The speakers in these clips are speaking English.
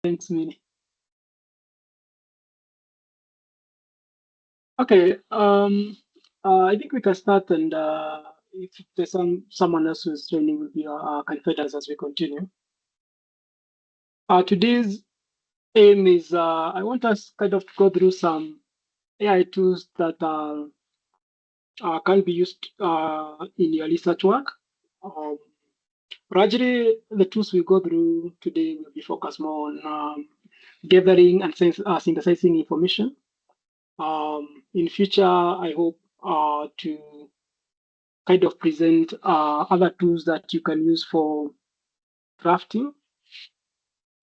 Thanks, Minnie. Okay, I think we can start, and if there's someone else who's joining, will be can fed us as we continue. Today's aim is I want us kind of go through some AI tools that can be used in your research work. Um, Largely, the tools we go through today will be focused more on gathering and synthesizing information. In future, I hope to kind of present other tools that you can use for drafting,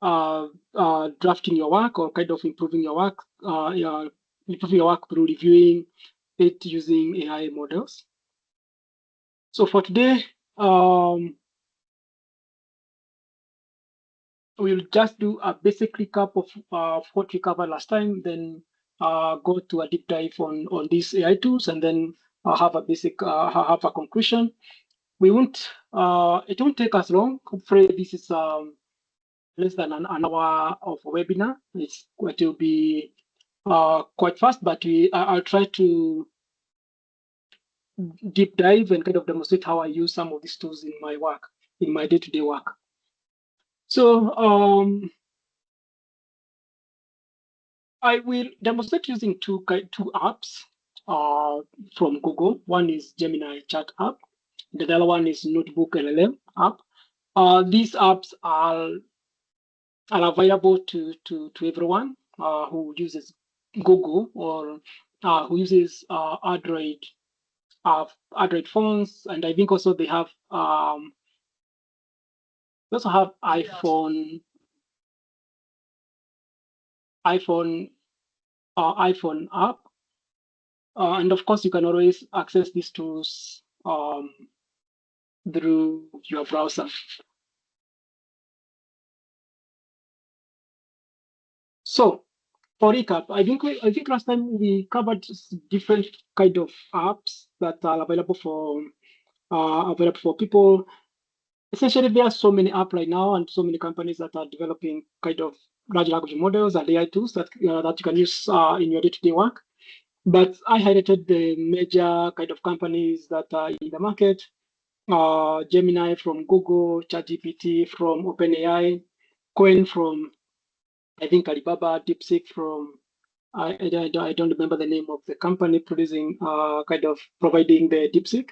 drafting your work or kind of improving your work, improving your work through reviewing it using AI models. So for today, we'll just do a basic recap of what we covered last time, then go to a deep dive on these AI tools, and then have a basic have a conclusion. We won't. It won't take us long. Hopefully, this is less than an hour of a webinar. It will be quite fast, but I'll try to deep dive and kind of demonstrate how I use some of these tools in my work, in my day-to-day work. So I will demonstrate using two apps from Google. One is Gemini Chat app. The other one is Notebook LLM app. These apps are available to everyone who uses Google or who uses Android phones, and I think also they also have iPhone iPhone app, and of course you can always access these tools through your browser. So for recap, I think last time we covered different kind of apps that are available for people. Essentially, there are so many apps right now and so many companies that are developing kind of large language models and AI tools that you can use in your day-to-day work. But I highlighted the major kind of companies that are in the market: Gemini from Google, ChatGPT from OpenAI, Coin from I think Alibaba, DeepSeek from I don't remember the name of the company producing kind of providing the DeepSeek.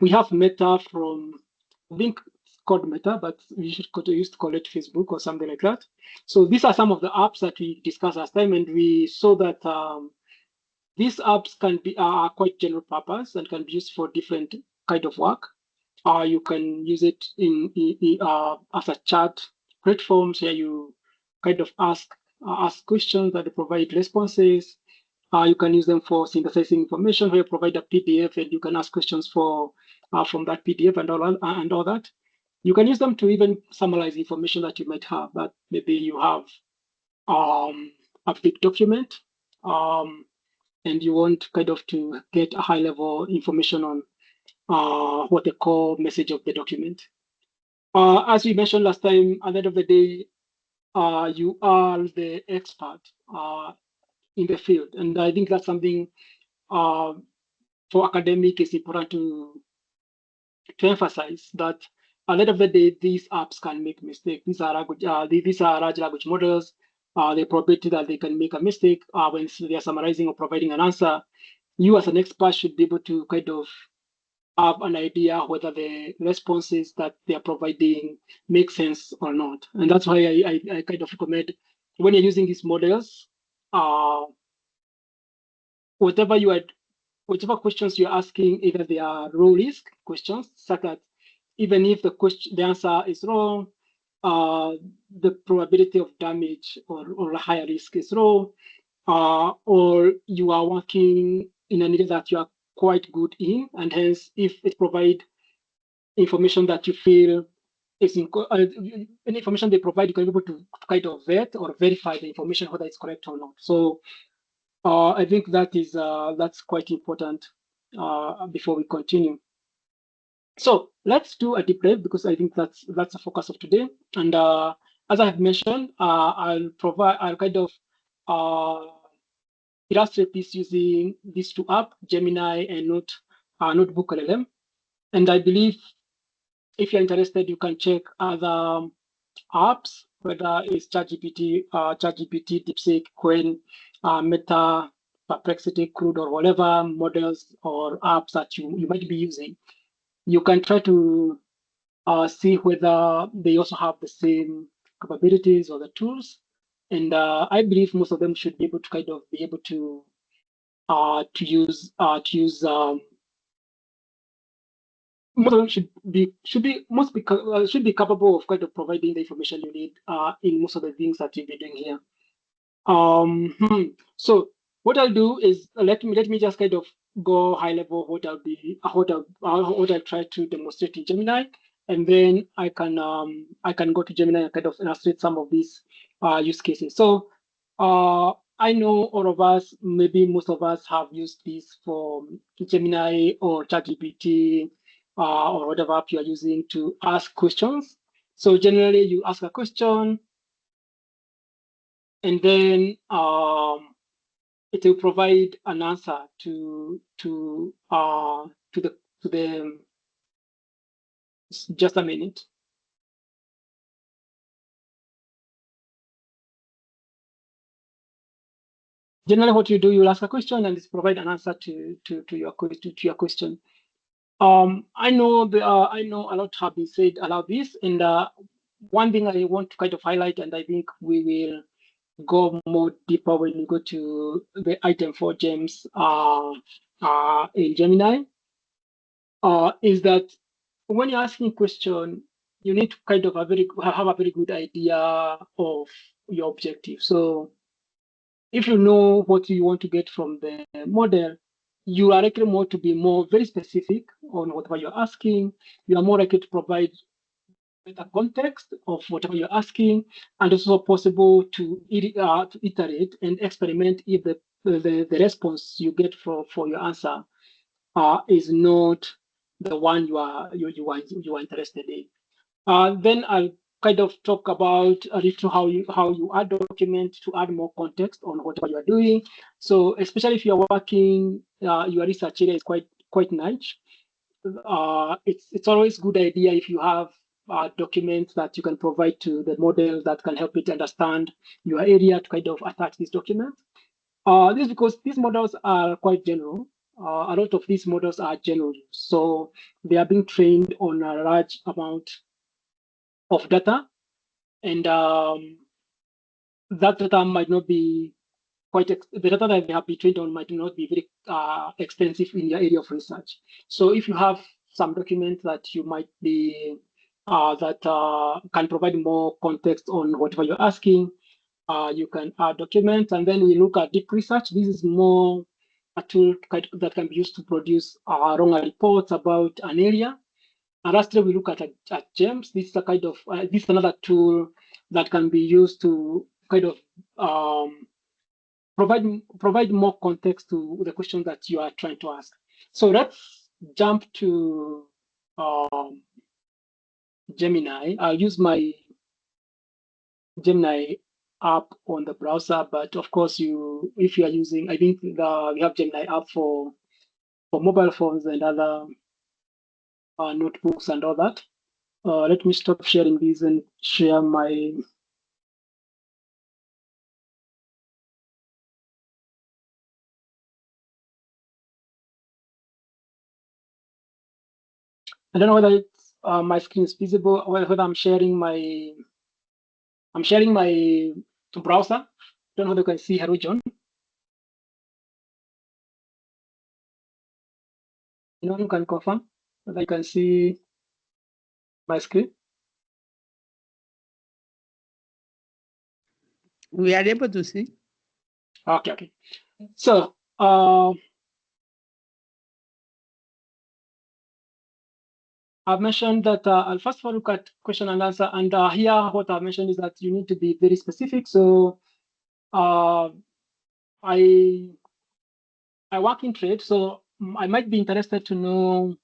We have Meta from, I think it's called Meta, but we used to call it Facebook or something like that. So these are some of the apps that we discussed last time, and we saw that these apps can be are quite general purpose and can be used for different kind of work. You can use it as a chat platforms where you kind of ask questions that they provide responses. You can use them for synthesizing information where you provide a PDF and you can ask questions from that PDF and all that. You can use them to even summarize information that you might have, that maybe you have a big document and you want kind of to get a high level information on what they call message of the document. As we mentioned last time, at the end of the day, you are the expert in the field. And I think that's something for academic is important to emphasize that at the end of the day, these apps can make mistakes. These are large language models. The probability that they can make a mistake when they are summarizing or providing an answer, you as an expert should be able to kind of have an idea whether the responses that they are providing make sense or not. And that's why I kind of recommend when you're using these models, uh, whatever you are whichever questions you're asking, either they are low risk questions, such that even if the answer is wrong, the probability of damage or a higher risk is low, or you are working in an area that you are quite good in, and hence if it provide information that you feel is any information they provide, you can be able to kind of vet or verify the information whether it's correct or not. So I think that's quite important before we continue. So let's do a deep dive because I think that's the focus of today. And as I have mentioned, I'll kind of illustrate this using these two apps, Gemini and Notebook LLM. And I believe if you're interested, you can check other apps, whether it's ChatGPT, DeepSeek, Qwen, Meta, Perplexity, Crude, or whatever models or apps that you might be using. You can try to see whether they also have the same capabilities or the tools. And I believe most of them should be able to kind of be able to use most of them should be capable of kind of providing the information you need in most of the things that you'll be doing here. So what I'll do is let me just kind of go high level what I'll try to demonstrate in Gemini, and then I can go to Gemini and kind of illustrate some of these use cases. So I know all of us, maybe most of us have used this for Gemini or ChatGPT or whatever app you are using to ask questions. So generally you ask a question, and then it will provide an answer to the just a minute. Generally, what you do, you'll ask a question and it's provide an answer to your question. I know a lot have been said about this, and one thing I want to kind of highlight, and I think we will go more deeper when we go to the item for James in Gemini, is that when you're asking a question, you need to kind of have a very good idea of your objective. So if you know what you want to get from the model, you are likely more to be more very specific on whatever you're asking. You are more likely to provide better context of whatever you're asking, and also possible to iterate and experiment if the response you get for your answer is not the one you are interested in. Then I'll kind of talk about a little how you add document to add more context on whatever you are doing. So especially if you're working, your research area is quite niche. It's always good idea if you have documents that you can provide to the model that can help it understand your area to kind of attach these documents. This is because these models are quite general. A lot of these models are general, so they are being trained on a large amount of data, and that data might not be the data that they have been trained on might not be very extensive in your area of research. So if you have some documents that you might be that can provide more context on whatever you're asking, you can add documents, and then we look at deep research. This is more a tool that can be used to produce longer reports about an area. And lastly, we look at GEMS. This is a kind of this is another tool that can be used to kind of provide more context to the question that you are trying to ask. So let's jump to Gemini. I'll use my Gemini app on the browser, but of course, if you are using, I think we have Gemini app for mobile phones and other notebooks and all that. Let me stop sharing these and share my. I don't know whether my screen is visible or whether I'm sharing my browser. Don't know whether you can see. Hello, John. Anyone who can confirm whether you can see my screen? We are able to see. Okay. So I've mentioned that I'll first of all look at question and answer, and here what I've mentioned is that you need to be very specific. So I work in trade, so I might be interested to know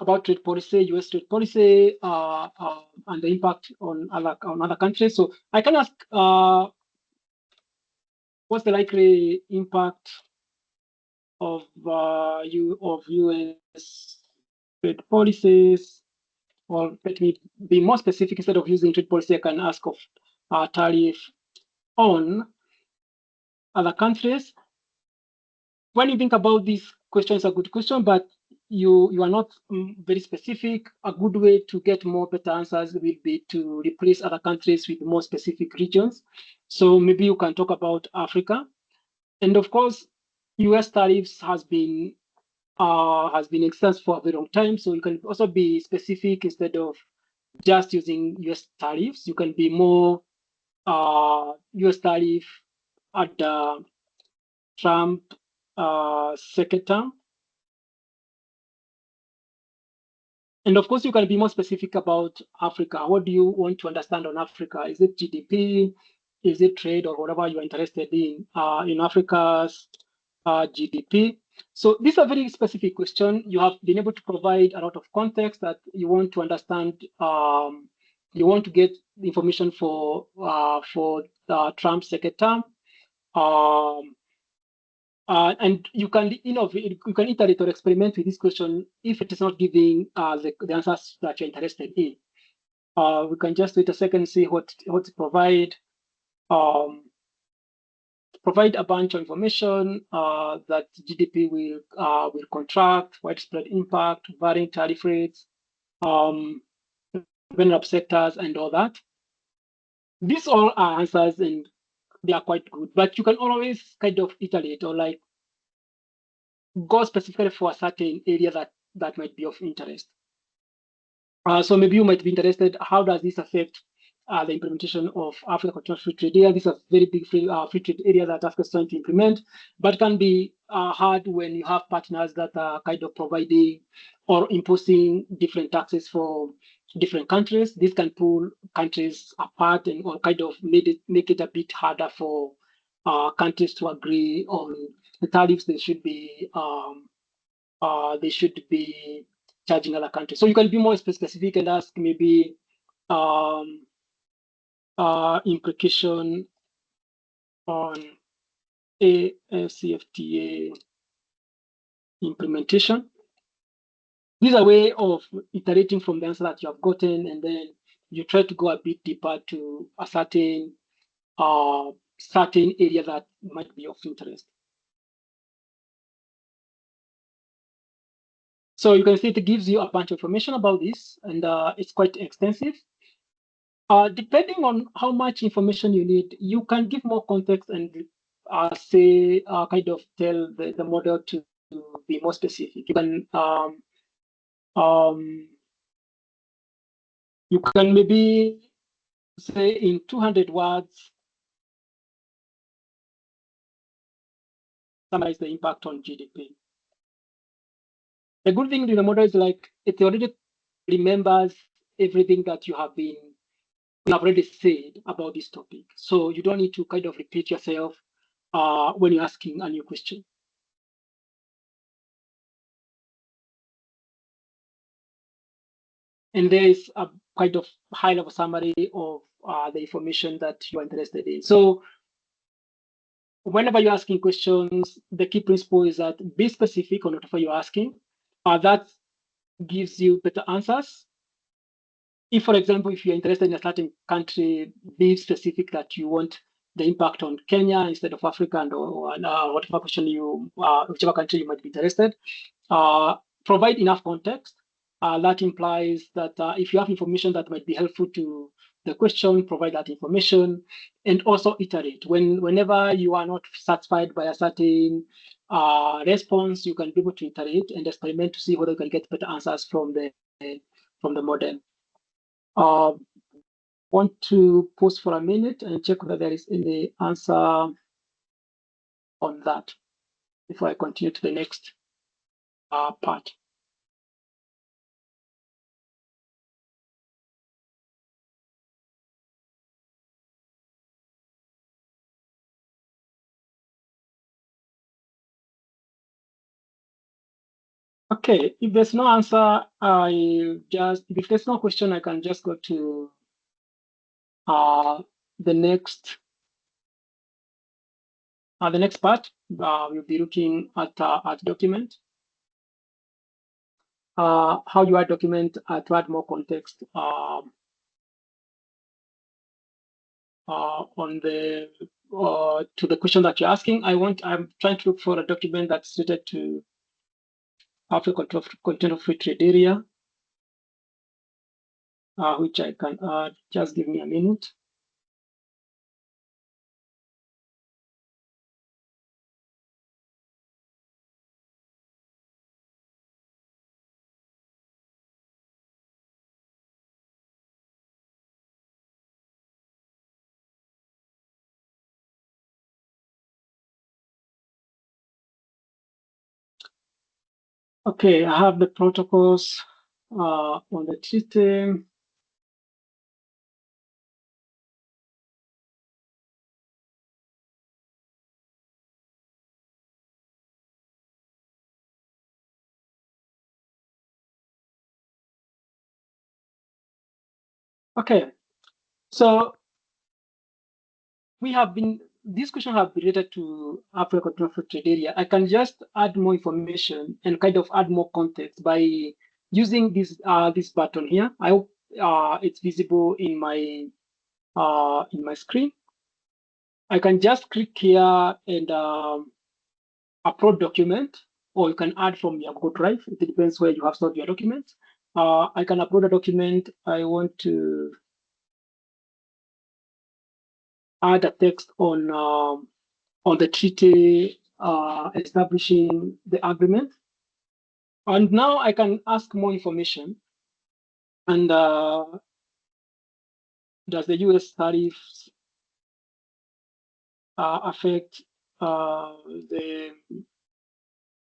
about trade policy, U.S. trade policy, and the impact on other countries. So I can ask, what's the likely impact of U.S. trade policies? Or let me be more specific. Instead of using trade policy, I can ask of tariff on other countries. When you think about this question, it's a good question, but you are not very specific. A good way to get more better answers will be to replace other countries with more specific regions. So maybe you can talk about Africa, and of course, U.S. tariffs has been in existence for a very long time. So you can also be specific instead of just using U.S. tariffs. You can be more U.S. tariff at the Trump second term. And of course, you can be more specific about Africa. What do you want to understand on Africa? Is it GDP? Is it trade or whatever you're interested in Africa's GDP? So this is a very specific question. You have been able to provide a lot of context that you want to understand. You want to get information for Trump's second term. And you can innovate, you can iterate or experiment with this question if it is not giving the answers that you're interested in. We can just wait a second, see what to provide. Provide a bunch of information that GDP will contract, widespread impact, varying tariff rates, vulnerable sectors, and all that. These all are answers, and they are quite good. But you can always kind of iterate or like go specifically for a certain area that might be of interest. So maybe you might be interested, how does this affect the implementation of Africa Continental Free Trade Area? This is a very big free trade area that Africa is trying to implement, but can be hard when you have partners that are kind of providing or imposing different taxes for different countries. This can pull countries apart and or kind of make it a bit harder for countries to agree on the tariffs they should be charging other countries. So you can be more specific and ask maybe implication on AFCFTA implementation. This is a way of iterating from the answer that you have gotten, and then you try to go a bit deeper to a certain area that might be of interest. So you can see it gives you a bunch of information about this, and it's quite extensive. Depending on how much information you need, you can give more context and say, kind of tell the model to be more specific. You can maybe say in 200 words, summarize the impact on GDP. The good thing with the model is like it already remembers everything that you have already said about this topic. So you don't need to kind of repeat yourself when you're asking a new question. And there is a kind of high-level summary of the information that you're interested in. So whenever you're asking questions, the key principle is that be specific on whatever you're asking. That gives you better answers. If, for example, if you're interested in a certain country, be specific that you want the impact on Kenya instead of Africa, and or whatever question whichever country you might be interested. Provide enough context. That implies that if you have information that might be helpful to the question, provide that information, and also iterate. Whenever you are not satisfied by a certain response, you can be able to iterate and experiment to see whether you can get better answers from the model. Want to pause for a minute and check whether there is any answer on that before I continue to the next part. Okay, if there's no answer, if there's no question, I can just go to uh, the next part. We'll be looking at document. How you add document to add more context on the to the question that you're asking. I'm trying to look for a document that's related to Africa content of free trade area, which I can add. Just give me a minute. Okay, I have the protocols on the system. Okay, so this question have been related to Africa Continental Free Trade Area. I can just add more information and kind of add more context by using this button here. I hope it's visible in my screen. I can just click here and upload document, or you can add from your Google Drive. It depends where you have stored your documents. I can upload a document. I want to add a text on the treaty establishing the agreement. And now I can ask more information. And does the US tariffs affect the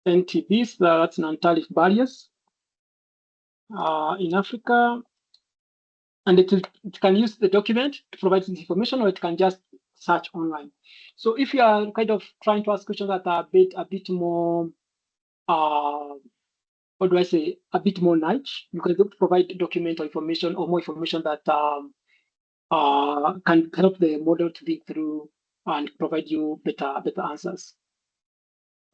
NTBs, that's non-tariff barriers in Africa? And it can use the document to provide this information, or it can just search online. So if you are kind of trying to ask questions that are a bit more what do I say, a bit more niche, you can provide document or information or more information that can help the model to dig through and provide you better answers.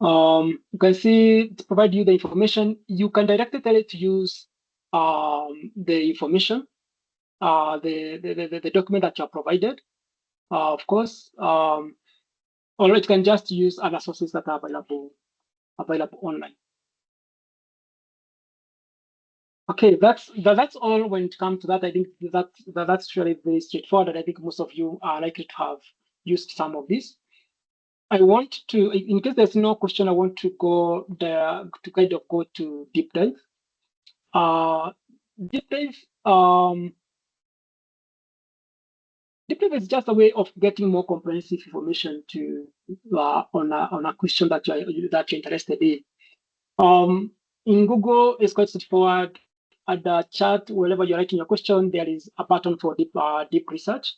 You can see to provide you the information. You can directly tell it to use the information, the document that you are provided, of course, or it can just use other sources that are available online. Okay, that's all when it comes to that. I think that's really very straightforward, and I think most of you are likely to have used some of these. I want to, in case there's no question, I want to go there to kind of go to deep dive. Deep dive, deep dive is just a way of getting more comprehensive information to on a question that you're interested in. In Google, it's quite straightforward. At the chat, wherever you're writing your question, there is a button for deep research.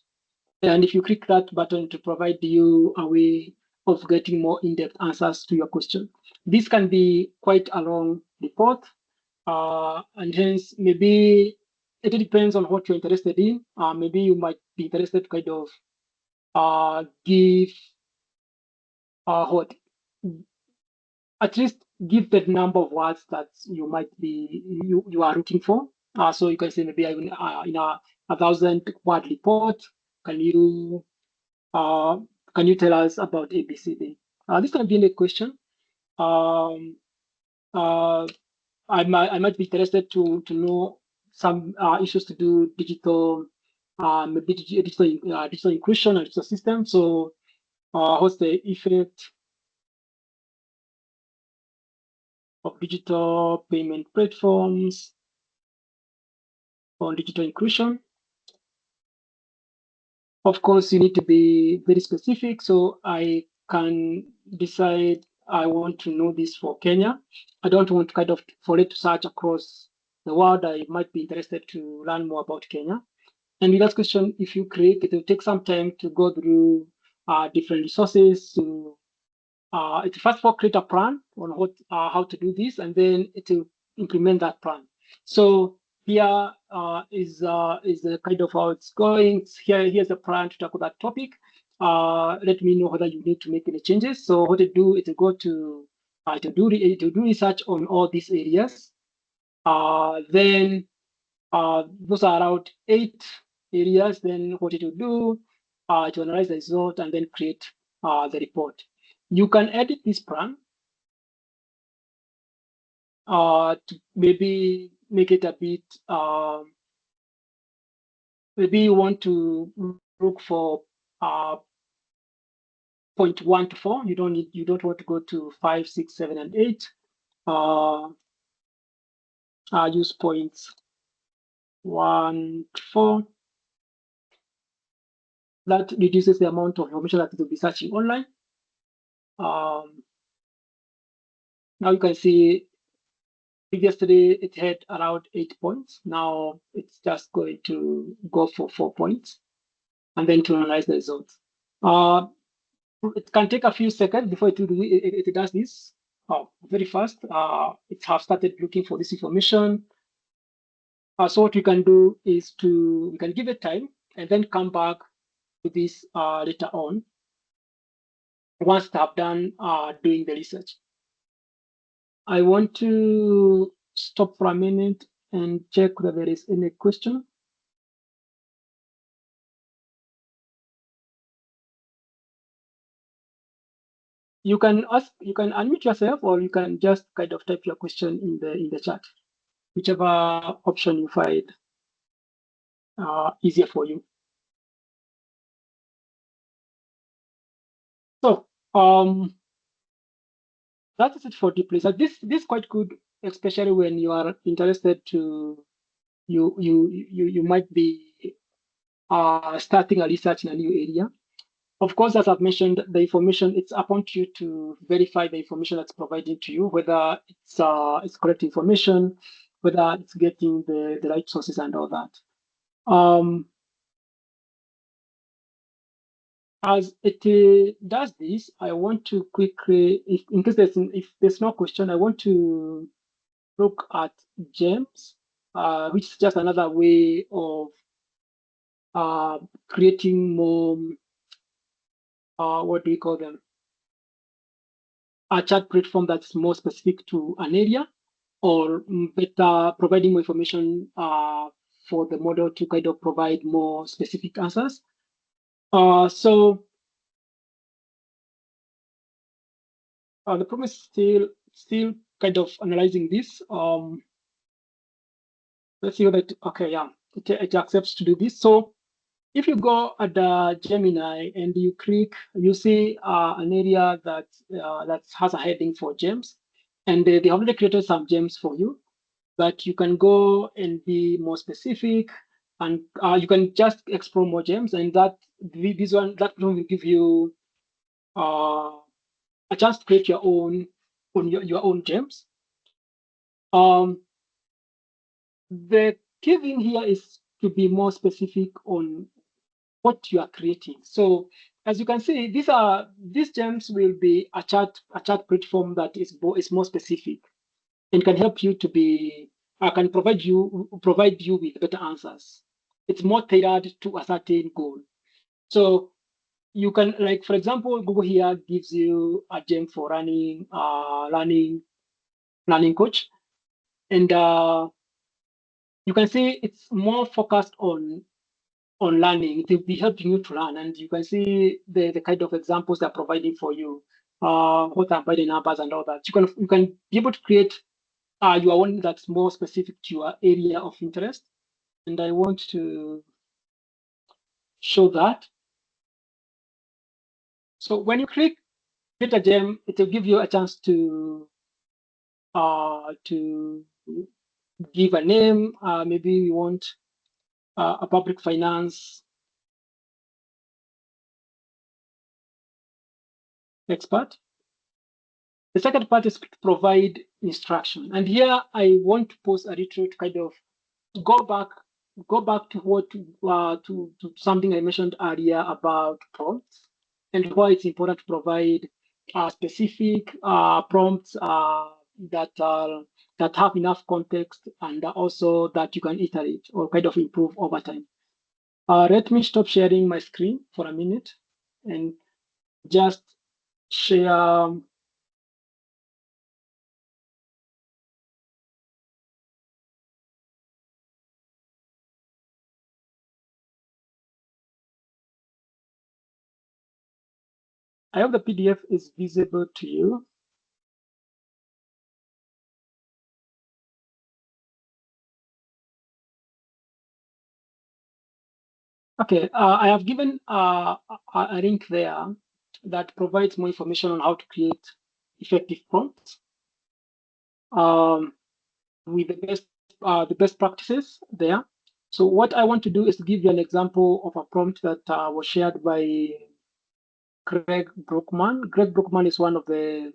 And if you click that button to provide you a way of getting more in-depth answers to your question. This can be quite a long report. And hence, maybe it depends on what you're interested in. Maybe you might be interested to kind of give what at least give the number of words that you might be you are looking for. So you can say maybe in a 1,000-word report, can you tell us about ABCD? This can be a question. I might be interested to know some issues to do digital, maybe digital inclusion and digital system. So what's the effect of digital payment platforms on digital inclusion? Of course, you need to be very specific. So I can decide I want to know this for Kenya. I don't want kind of for it to search across the world. I might be interested to learn more about Kenya. And with that question, if you click, it will take some time to go through different resources to it first of all create a plan on what how to do this, and then it will implement that plan. So here is the kind of how it's going. Here's the plan to tackle that topic. Let me know whether you need to make any changes. So what to do is to go to do research on all these areas. Then those are around 8 areas. Then what it will do to analyze the result and then create the report. You can edit this plan to maybe make it a bit. Maybe you want to look for point 1 to 4. You don't want to go to 5, 6, 7, and 8. Use points 1 to 4. That reduces the amount of information that it will be searching online. Now you can see yesterday it had around 8 points. Now it's just going to go for 4 points and then to analyze the results. It can take a few seconds before it does this. Very fast. It has started looking for this information. So what we can do is we can give it time and then come back to this later on once they have done doing the research. I want to stop for a minute and check whether there is any question. You can unmute yourself, or you can just kind of type your question in the chat, whichever option you find easier for you. So that is it for deep research. This is quite good, especially when you are interested to you might be starting a research in a new area. Of course, as I've mentioned, the information, it's upon you to verify the information that's provided to you, whether it's correct information, whether it's getting the right sources and all that. As it does this, I want to quickly, in case if there's no question, I want to look at gems, which is just another way of creating more, what do we call them? A chat platform that's more specific to an area, or better providing more information for the model to kind of provide more specific answers. So the problem is still kind of analyzing this. Let's see whether it accepts to do this. So if you go at the Gemini and you click, you see an area that has a heading for gems, and they already created some gems for you, but you can go and be more specific, and you can just explore more gems, and that will give you a chance to create your own gems. The key thing here is to be more specific on what you are creating. So as you can see, these gems will be a chat platform that is more specific and can help you to be can provide you with better answers. It's more tailored to a certain goal. So you can, like, for example, Google here gives you a gem for running learning coach, and you can see it's more focused on learning. It will be helping you to learn, and you can see the kind of examples they're providing for you, what are by the numbers and all that. You can be able to create your own that's more specific to your area of interest. And I want to show that. So when you click create a gem, it will give you a chance to give a name. Maybe you want a public finance expert. The second part is to provide instruction. And here I want to pose a little to kind of go back to what to something I mentioned earlier about prompts and why it's important to provide specific prompts that are that have enough context and also that you can iterate or kind of improve over time. Let me stop sharing my screen for a minute and just share. I hope the PDF is visible to you. Okay, I have given a link there that provides more information on how to create effective prompts um, with the best practices there. So what I want to do is to give you an example of a prompt that was shared by Greg Brookman. Greg Brookman is one of the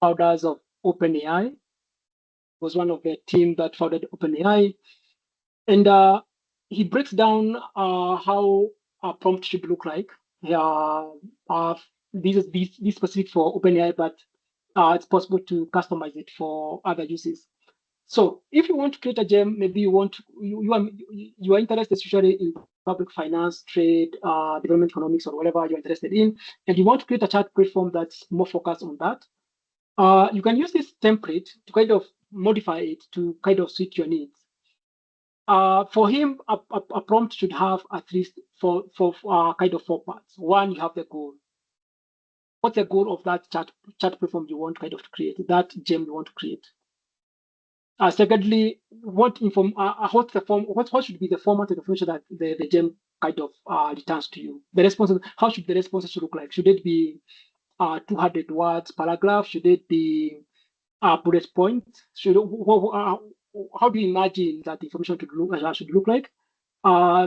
founders of OpenAI. Was one of the team that founded OpenAI, and he breaks down how a prompt should look like. Uh, this specific for OpenAI, but it's possible to customize it for other uses. So if you want to create a gem, maybe you are interested usually in public finance, trade, development economics, or whatever you're interested in, and you want to create a chat platform that's more focused on that. You can use this template to kind of modify it to kind of suit your needs. For him, a prompt should have at least kind of four parts. One, you have the goal. What's the goal of that chat platform you want kind of to create, that gem you want to create? Secondly, what should be the format of the information that the gem kind of returns to you? The response, how should the responses look like? Should it be 200 words paragraph? Should it be bullet point? How do you imagine that information should look like?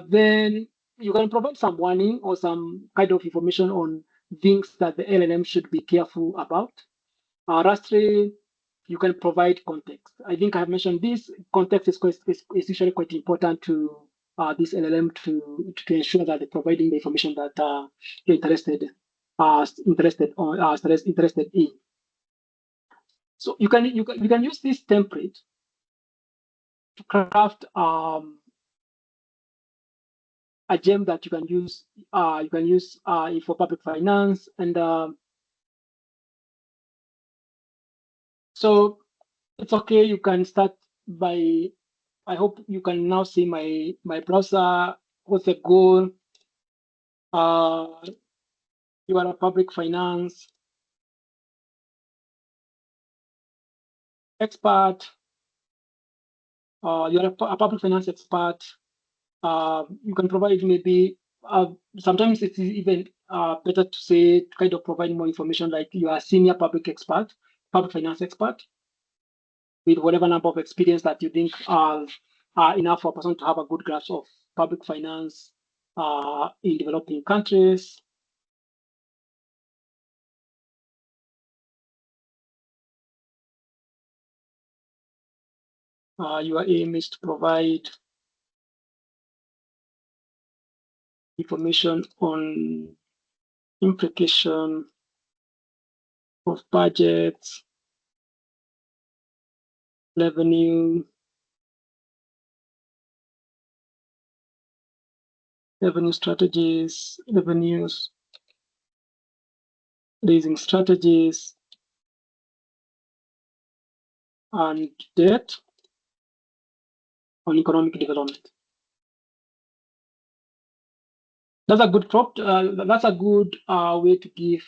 Then you can provide some warning or some kind of information on things that the LLM should be careful about. Lastly, you can provide context. I think I have mentioned this. Context is usually quite important to this LLM to ensure that they're providing the information that you're interested in. So you can use this template to craft a gem that you can use for public finance, and so it's okay. You can start by. I hope you can now see my browser. What's the goal? Uh, you are a public finance expert. You're a public finance expert. You can provide maybe sometimes it's even better to say to kind of provide more information like you are a senior public finance expert with whatever number of experience that you think are enough for a person to have a good grasp of public finance in developing countries. Your aim is to provide information on implication of budgets, revenue, revenues, raising strategies, and debt on economic development. That's a good prompt. That's a good way to give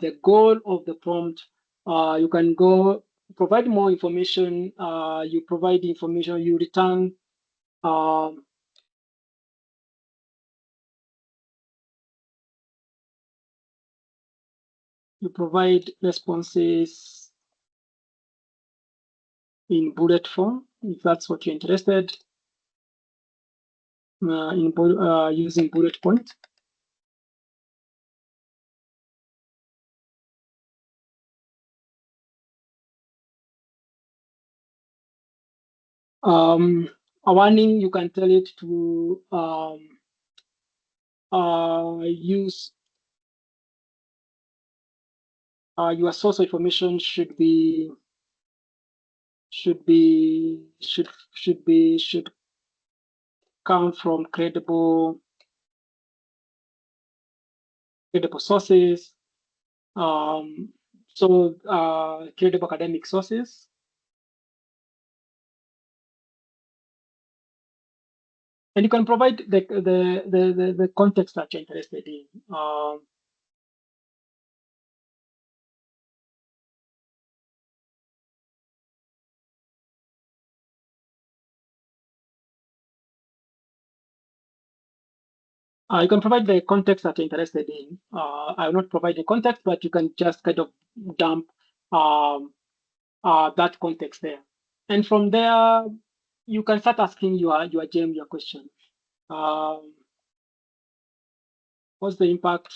the goal of the prompt. You can go provide more information. You provide information. You return. Um, you provide responses in bullet form if that's what you're interested in using bullet point. A warning, you can tell it to use your source of information should be should come from credible sources. Credible academic sources. And you can provide the context that you're interested in. You can provide the context that you're interested in. I will not provide the context, but you can just kind of dump that context there. And from there, you can start asking your GM your question. What's the impact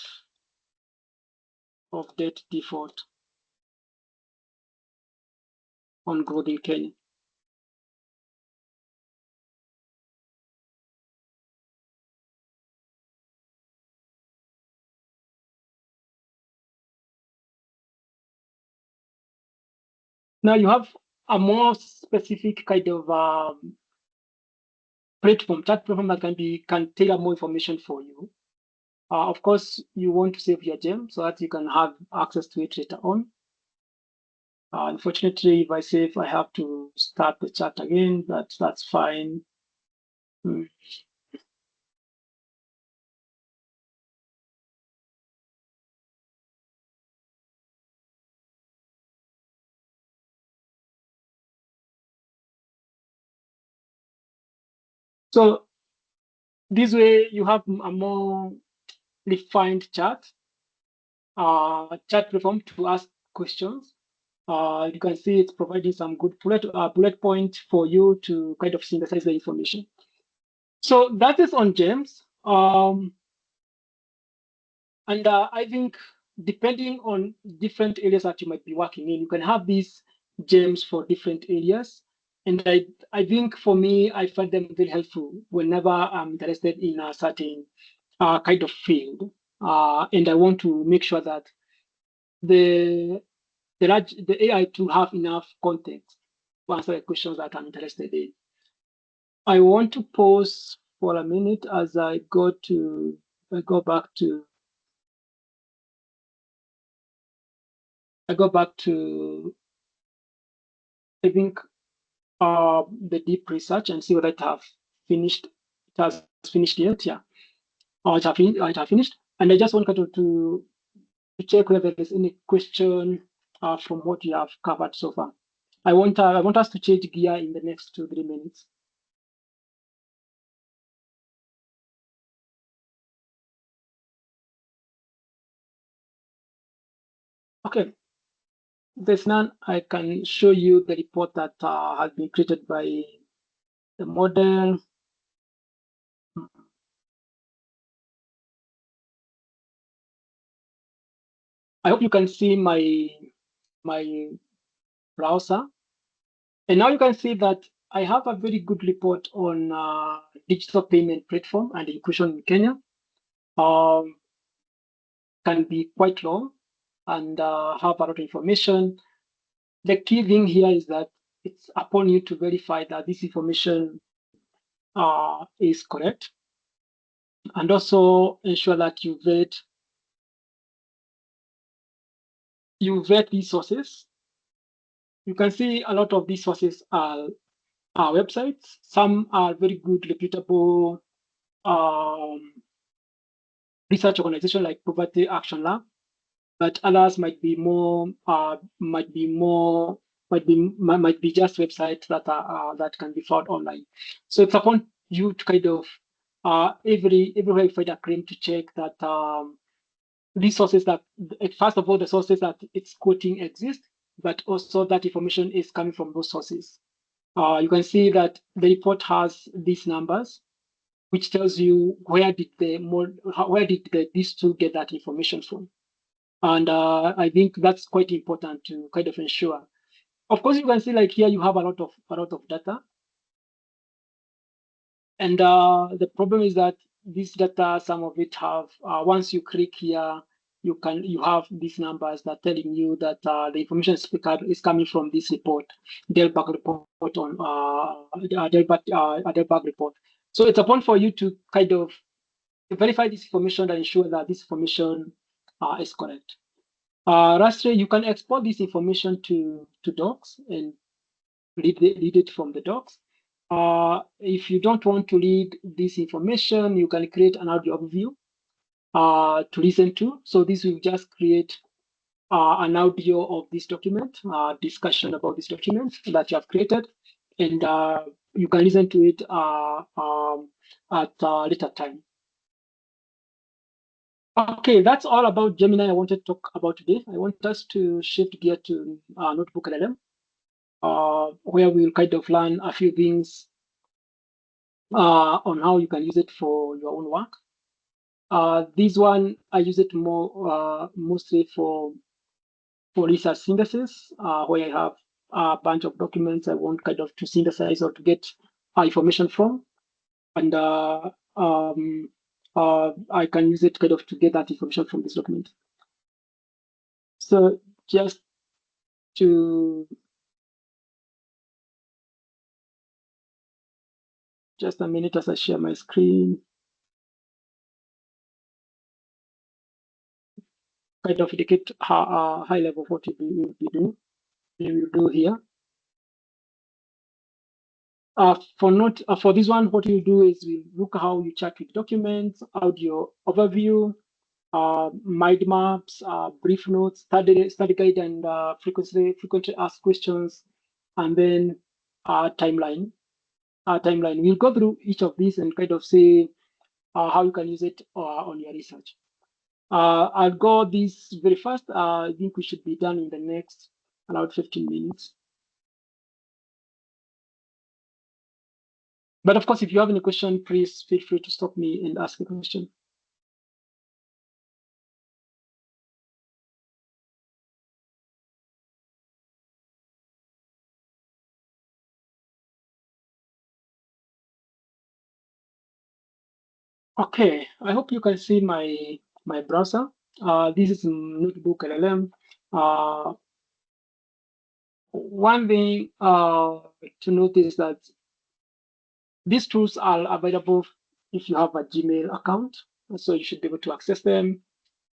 of debt default on growth in Kenya? Now you have a more specific kind of chat platform that can tailor more information for you. Of course, you want to save your gem so that you can have access to it later on. Unfortunately, if I save, I have to start the chat again, but that's fine. So this way you have a more refined chat platform to ask questions. You can see it's providing some good bullet point for you to kind of synthesize the information. So that is on gems. And I think depending on different areas that you might be working in, you can have these gems for different areas. And I think for me, I find them very helpful whenever I'm interested in a certain kind of field. And I want to make sure that the AI to have enough context to answer the questions that I'm interested in. I want to pause for a minute as I go back to I think the deep research and see whether it have finished. It has finished yet, yeah. Or it have finished. And I just want to check whether there's any question from what you have covered so far. I want us to change gear in the next 2-3 minutes. Okay. There's none. I can show you the report that has been created by the model. I hope you can see my browser. And now you can see that I have a very good report on digital payment platform and inclusion in Kenya. Can be quite long and have a lot of information. The key thing here is that it's upon you to verify that this information is correct, and also ensure that you vet these sources. You can see a lot of these sources are websites. Some are very good, reputable research organization like Poverty Action Lab, but others might be just websites that that can be found online. So it's upon you to kind of everywhere you find a claim to check that resources that first of all the sources that it's quoting exist, but also that information is coming from those sources. You can see that the report has these numbers, which tells you where did these two get that information from. And I think that's quite important to kind of ensure. Of course, you can see like here you have a lot of data, and the problem is that this data, some of it have once you click here, you have these numbers that telling you that the information is coming from this report, Delbach report on Delbach report. So it's a point for you to kind of verify this information and ensure that this information is correct. Lastly, you can export this information to docs and read it from the docs. If you don't want to read this information, you can create an audio overview to listen to. So this will just create an audio of this document, discussion about this document that you have created, and you can listen to it at a later time. Okay, that's all about Gemini I wanted to talk about today. I want us to shift gear to Notebook LLM, where we'll kind of learn a few things on how you can use it for your own work. This one, I use it more mostly for research synthesis, where I have a bunch of documents I want kind of to synthesize or to get information from. And I can use it kind of to get that information from this document. So just a minute as I share my screen. Kind of indicate high level of what we will do here. For this one, what you do is we look how you chat with documents, audio overview, mind maps, brief notes, study guide, and frequently asked questions, and then timeline. We'll go through each of these and kind of see how you can use it on your research. I'll go this very fast. I think we should be done in the next around 15 minutes. But of course, if you have any question, please feel free to stop me and ask a question. Okay, I hope you can see my browser. This is Notebook LLM. One thing to notice that these tools are available if you have a Gmail account, so you should be able to access them.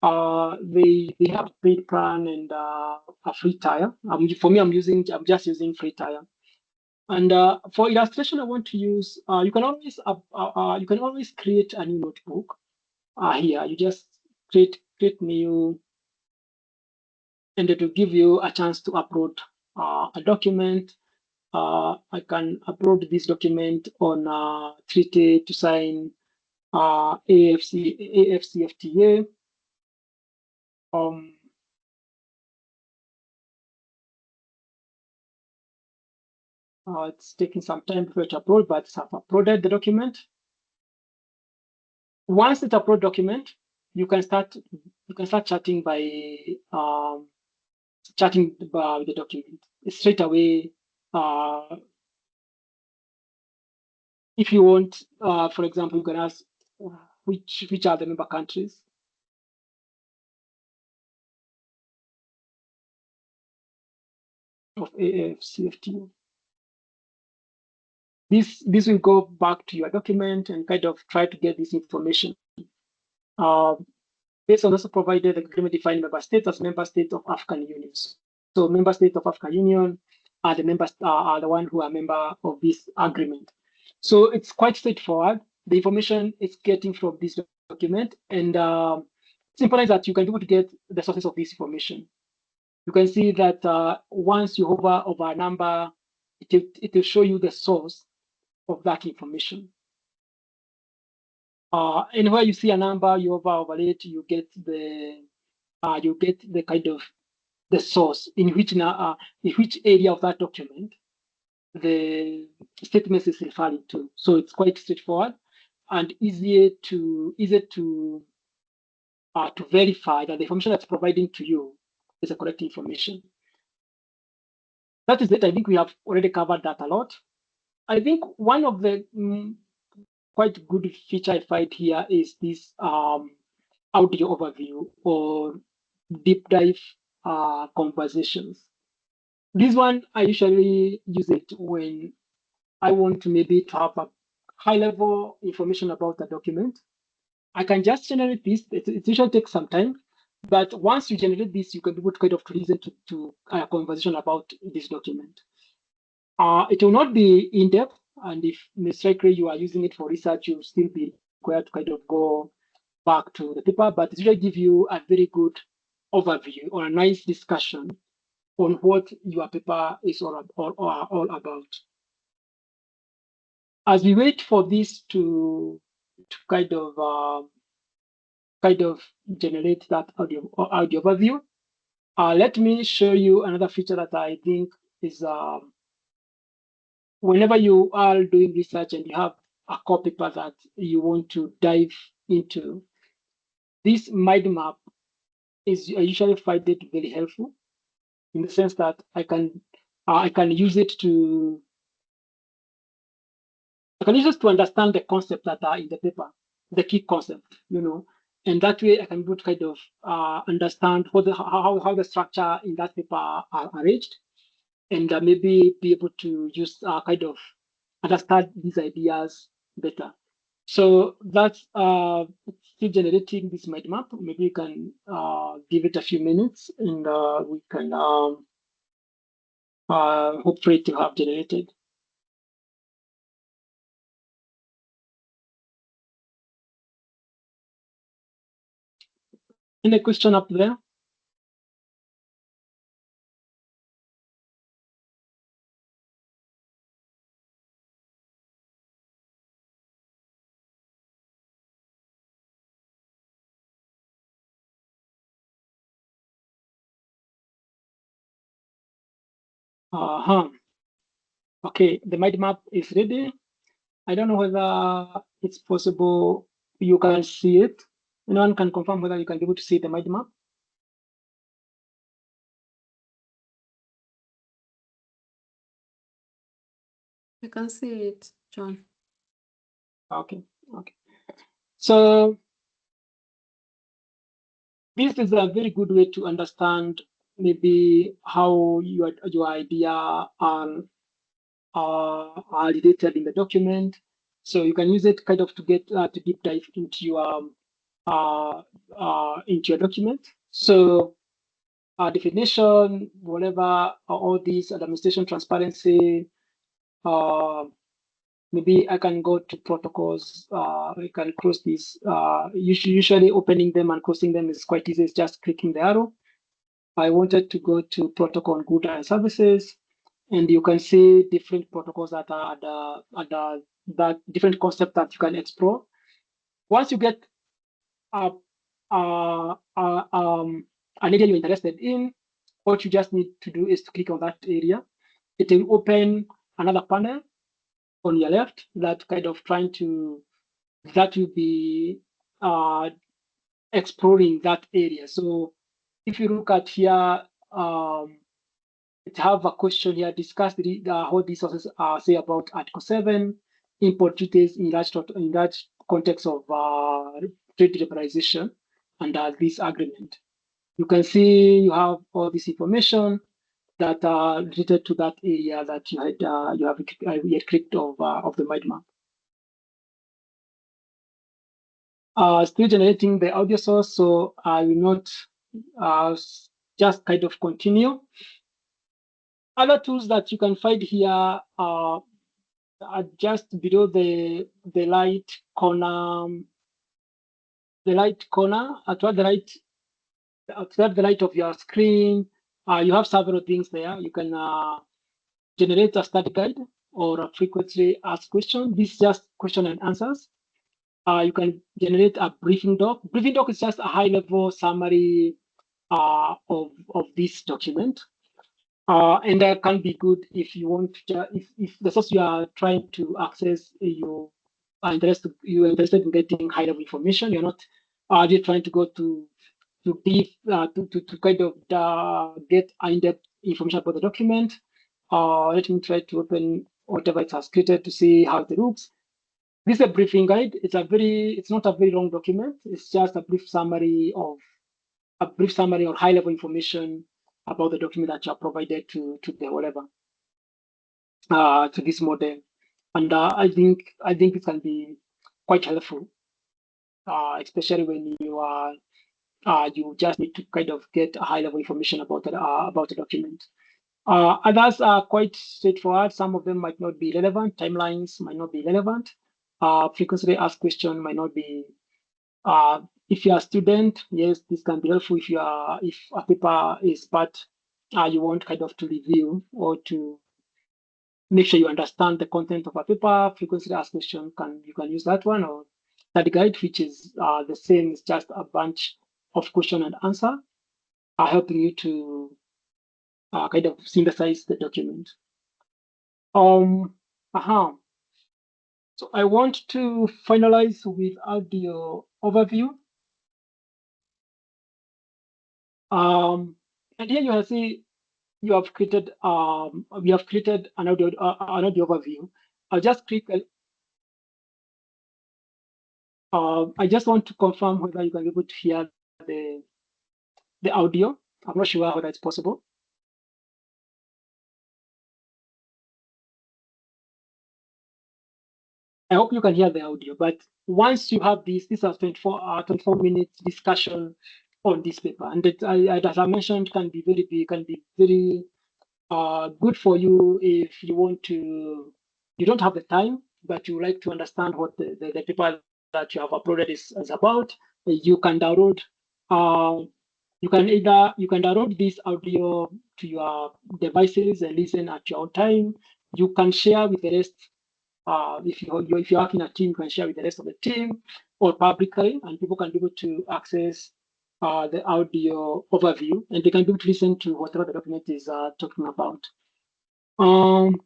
They have a paid plan and a free tier. For me, I'm just using free tier. And for illustration, I want to use. You can always create a new notebook. Here, you just create new, and it will give you a chance to upload a document. I can upload this document on Treaty to sign AFCFTA. It's taking some time before it upload, but I've uploaded the document. Once it's upload document, you can start chatting by the document straight away. If you want, for example, you can ask which are the member countries. Of AFCFTA. This will go back to your document and kind of try to get this information. Based on also provided the agreement defined member states as member states of African Union. So member states of African Union are the members are the one who are member of this agreement. So it's quite straightforward. The information is getting from this document, and it's important that you can be able to get the sources of this information. You can see that once you hover over a number, it will show you the source of that information. Anywhere you see a number, you hover over it, you get the kind of the source in which area of that document the statement is referring to. So it's quite straightforward and easy to verify that the information that's providing to you is the correct information. That is it. I think we have already covered that a lot. I think one of the quite good feature I find here is this audio overview or deep dive conversations. This one, I usually use it when I want to maybe to have a high level information about the document. I can just generate this. It usually takes some time, but once you generate this, you can be able to kind of listen to a conversation about this document. It will not be in depth, and if mistakenly you are using it for research, you'll still be required to kind of go back to the paper, but it usually give you a very good overview or a nice discussion on what your paper is all about. As we wait for this to kind of generate that audio overview, let me show you another feature that I think is whenever you are doing research and you have a core paper that you want to dive into, this mind map is I usually find it very helpful in the sense that I can use it to understand the concepts that are in the paper, the key concept, and that way I can be able to kind of understand how the structure in that paper are arranged, and maybe be able to use kind of understand these ideas better. So that's still generating this mind map. Maybe you can give it a few minutes, and we can hopefully to have generated. Any question up there? Uh-huh. Okay, the mind map is ready. I don't know whether it's possible you can see it. Anyone can confirm whether you can be able to see the mind map? I can see it, John. Okay, okay. So this is a very good way to understand maybe how your idea are related in the document. So you can use it kind of to get to deep dive into your document. So definition, whatever, all these administration transparency. Maybe I can go to protocols. I can close these. Usually opening them and closing them is quite easy. It's just clicking the arrow. I wanted to go to protocol on goods and services, and you can see different protocols that are at that different concept that you can explore. Once you get uh, an area you're interested in, what you just need to do is to click on that area. It will open another panel on your left that kind of that will be exploring that area. So if you look at here, it have a question here, discuss how these sources say about Article 7, import duties in that context of trade liberalization under this agreement. You can see you have all this information that are related to that area that you had clicked of the mind map. Still generating the audio source, so I will not just kind of continue. Other tools that you can find here are just below the light corner, toward the right of your screen. You have several things there. You can generate a study guide or a frequently asked question. This is just question and answers. You can generate a briefing doc. Briefing doc is just a high-level summary of this document. And that can be good if you want to, if the source you are trying to access, you're interested in getting high level information. You're not just trying to go to kind of get in-depth information about the document. Let me try to open whatever it has created to see how it looks. This is a briefing guide. It's not a very long document. It's just a brief summary or high-level information about the document that you have provided to the whatever to this model. And I think it can be quite helpful, especially when you just need to kind of get a high-level information about the document. Others are quite straightforward. Some of them might not be relevant. Timelines might not be relevant. Frequently asked question might not be. If you are a student, yes, this can be helpful. If a paper is part, you want kind of to review or to make sure you understand the content of a paper. Frequently asked question you can use that one, or study guide, which is the same. It's just a bunch of question and answer, helping you to kind of synthesize the document. So I want to finalize with audio overview. And here you have see we have created an audio overview. I'll just click. I just want to confirm whether you can be able to hear the audio. I'm not sure whether it's possible. I hope you can hear the audio. But once you have this is a 24 minutes discussion on this paper, and as I mentioned, can be very good for you if you don't have the time, but you like to understand what the paper that you have uploaded is about. You can download. You can download this audio to your devices and listen at your own time. You can share with the rest. If you're working a team, you can share with the rest of the team or publicly, and people can be able to access the audio overview, and they can be able to listen to whatever the document is talking about. I'm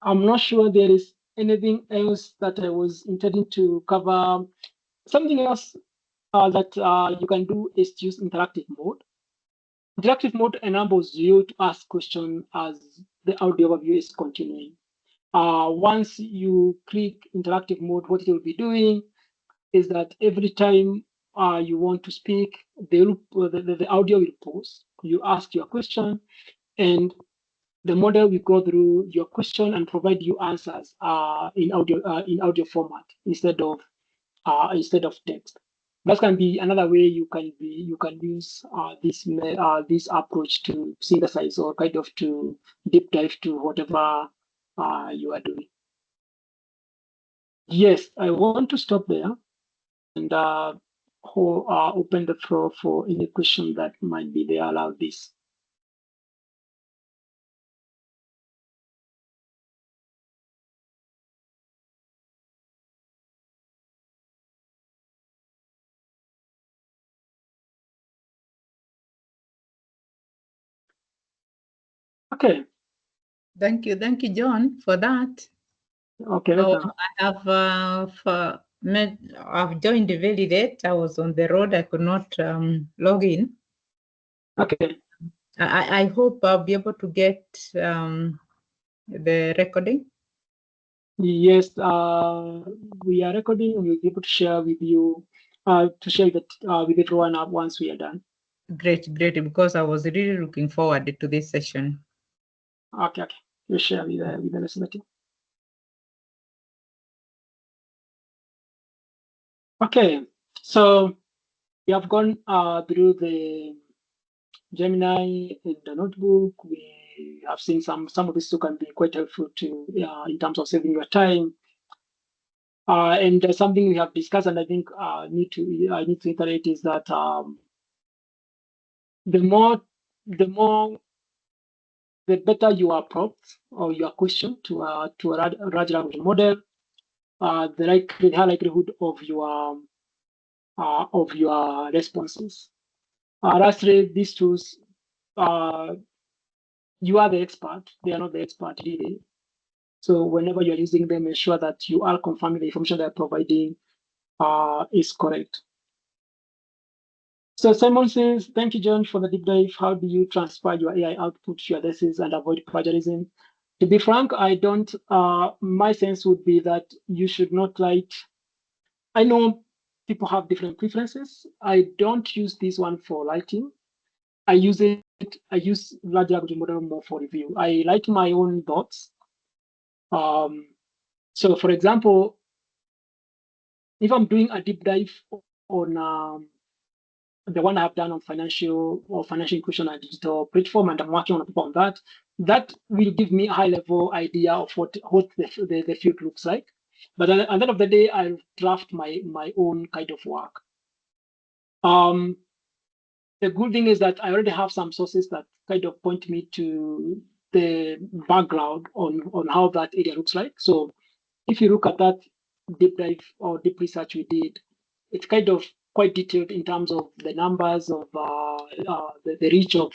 not sure there is anything else that I was intending to cover. Something else that you can do is to use interactive mode. Interactive mode enables you to ask questions as the audio overview is continuing. Once you click interactive mode, what it will be doing is that every time you want to speak, the audio will pause. You ask your question, and the model will go through your question and provide you answers in audio format instead of text. That can be another way you can use this approach to synthesize or kind of to deep dive to whatever you are doing. Yes, I want to stop there and open the floor for any question that might be there about this. Okay. Thank you, John, for that. Okay. I've joined very late. I was on the road. I could not log in. Okay. I hope I'll be able to get the recording. Yes, we are recording. We'll be able to share with you, with everyone once we are done. Great, because I was really looking forward to this session. Okay. We'll share with the rest of the team. Okay, so we have gone through the Gemini in the notebook. We have seen some of these two can be quite helpful to in terms of saving your time. And something we have discussed, and I think I need to iterate is that the better you are prompt or your question to a large language model, the high likelihood of your responses. Lastly, these tools, you are the expert; they are not the expert really. So whenever you are using them, ensure that you are confirming the information they are providing is correct. So Simon says, thank you, John, for the deep dive. How do you transfer your AI output to your thesis and avoid plagiarism? To be frank, I don't. My sense would be that you should not write. I know people have different preferences. I don't use this one for writing. I use it. I use large language model more for review. I write my own thoughts. So, for example, if I'm doing a deep dive on the one I've done on financial inclusion and digital platform, and I'm working on that, that will give me a high level idea of what the field looks like. But at the end of the day, I'll draft my own kind of work. The good thing is that I already have some sources that kind of point me to the background on how that area looks like. So if you look at that deep dive or deep research we did, it's kind of quite detailed in terms of the numbers of the reach of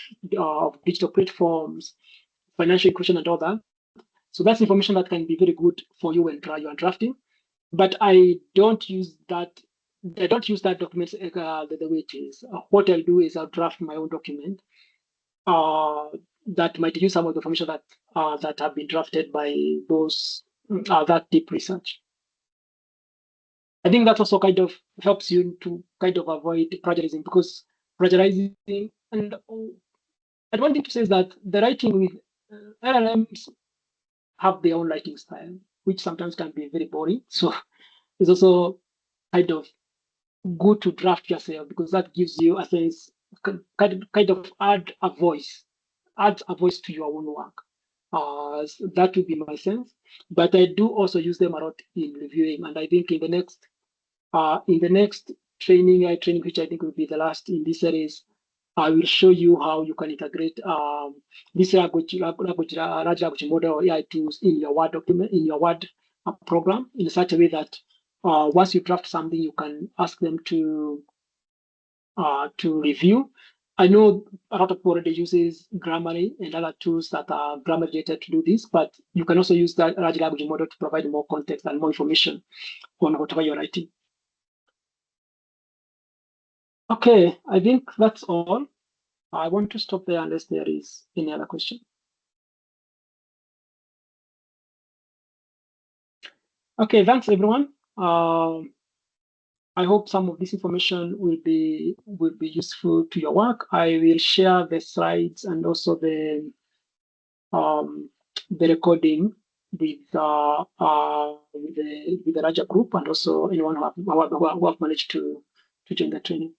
digital platforms, financial inclusion, and all that. So that's information that can be very good for you when you are drafting. But I don't use that. I don't use that document the way it is. What I'll do is I'll draft my own document that might use some of the information that have been drafted by those that deep research. I think that also kind of helps you to kind of avoid plagiarism, because plagiarizing, and one thing to say is that the writing with LLMs have their own writing style, which sometimes can be very boring. So it's also kind of good to draft yourself, because that gives you a sense, kind of adds a voice to your own work. So that would be my sense. But I do also use them a lot in reviewing, and I think in the next training, which I think will be the last in this series, I will show you how you can integrate this large language model or AI tools in your Word document, in your Word program, in such a way that once you draft something, you can ask them to review. I know a lot of people already uses Grammarly and other tools that are grammar related to do this, but you can also use that large language model to provide more context and more information on whatever you're writing. Okay, I think that's all. I want to stop there unless there is any other question. Okay, thanks everyone. I hope some of this information will be useful to your work. I will share the slides and also the recording with the larger group, and also anyone who have managed to join the training.